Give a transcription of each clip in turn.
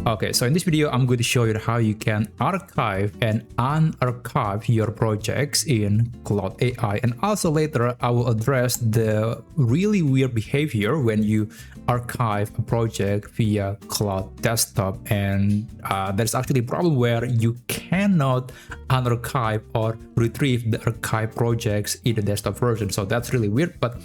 Okay, so in this video, I'm going to show you how you can archive and unarchive your projects in Claude AI. And also later, I will address the really weird behavior when you archive a project via Claude Desktop. And there's actually a problem where you cannot unarchive or retrieve the archive projects in the desktop version. So that's really weird, but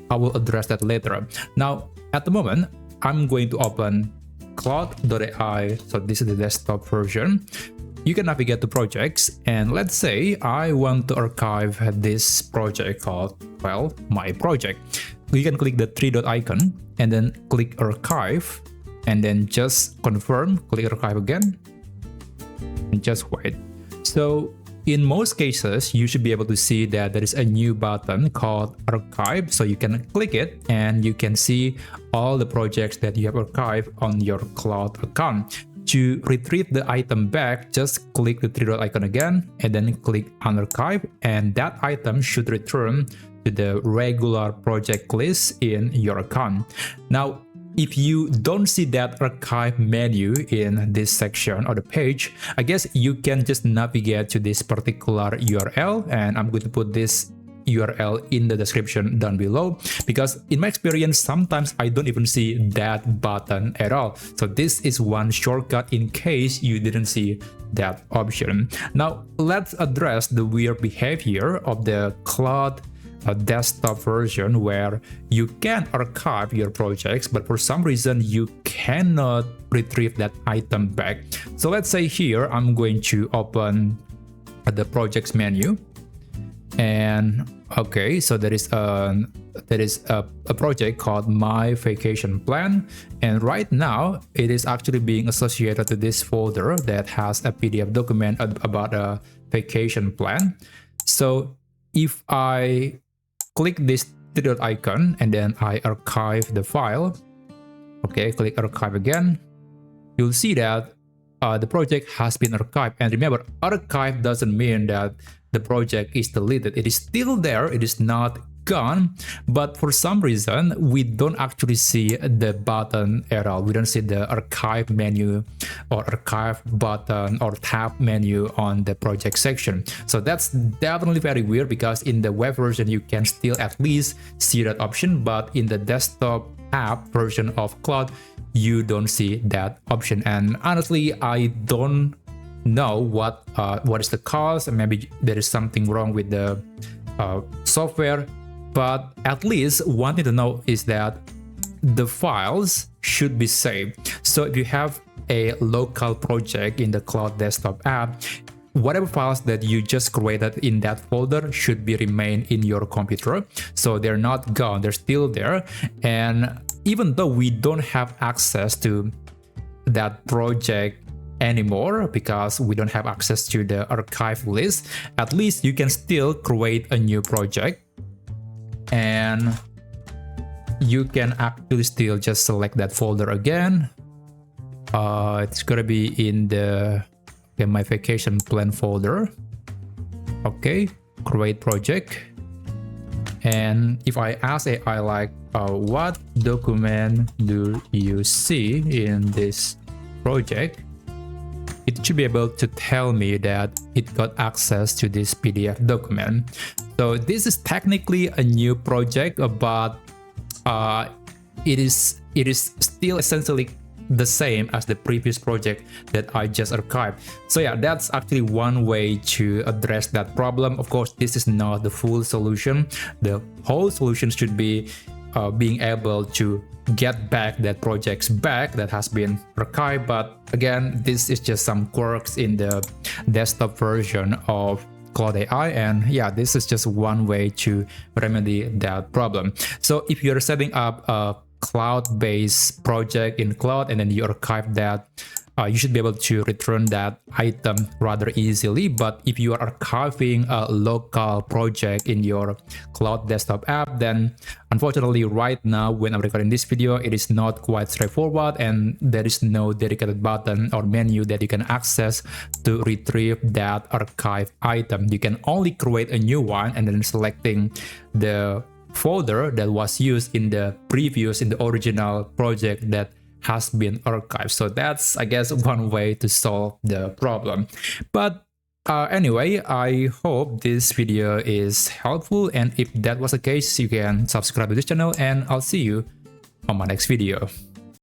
I will address that later. Now, at the moment, I'm going to open Claude AI. So this is the desktop version. You can navigate to projects, and let's say I want to archive this project called, well, my project. You can click the three dot icon and then click archive, and then just confirm, click archive again, and just wait. So in most cases, you should be able to see that there is a new button called archive. So you can click it and you can see all the projects that you have archived on your Claude account. To retrieve the item back, just click the three dot icon again and then click unarchive, and that item should return to the regular project list in your account. Now, if you don't see that archive menu in this section of the page, I guess you can just navigate to this particular URL, and I'm going to put this URL in the description down below, because in my experience, sometimes I don't even see that button at all. So this is one shortcut in case you didn't see that option. Now, let's address the weird behavior of the Claude desktop version where you can archive your projects, but for some reason you cannot retrieve that item back. So let's say here I'm going to open the projects menu, and okay, so there is a project called My Vacation Plan, and right now it is actually being associated to this folder that has a PDF document about a vacation plan. So if I click this three dot icon and then I archive the file, okay, click archive again, you'll see that the project has been archived. And remember, archive doesn't mean that the project is deleted. It is still there, it is not gone, but for some reason we don't actually see the button at all. We don't see the archive menu or archive button or tab menu on the project section. So that's definitely very weird, because in the web version you can still at least see that option, but in the desktop app version of Claude you don't see that option. And honestly, I don't know what is the cause, and maybe there is something wrong with the software. But at least one thing to know is that the files should be saved. So if you have a local project in the Claude desktop app, whatever files that you just created in that folder should be remain in your computer. So they're not gone, they're still there. And even though we don't have access to that project anymore because we don't have access to the archive list, at least you can still create a new project, and you can actually still just select that folder again. It's gonna be in the My Vacation Plan folder. Okay, create project, and if I ask AI like what document do you see in this project, it should be able to tell me that it got access to this PDF document. So this is technically a new project, but it is still essentially the same as the previous project that I just archived. So yeah, that's actually one way to address that problem. Of course, this is not the full solution. The whole solution should be being able to get back that projects back that has been archived. But again, this is just some quirks in the desktop version of Claude AI, and yeah, this is just one way to remedy that problem. So if you're setting up a cloud-based project in Claude and then you archive that, you should be able to return that item rather easily. But if you are archiving a local project in your Claude desktop app, then unfortunately right now when I'm recording this video, it is not quite straightforward, and there is no dedicated button or menu that you can access to retrieve that archive item. You can only create a new one and then selecting the folder that was used in the original project that has been archived. So that's, I guess, one way to solve the problem. But anyway, I hope this video is helpful, and if that was the case, you can subscribe to this channel, and I'll see you on my next video.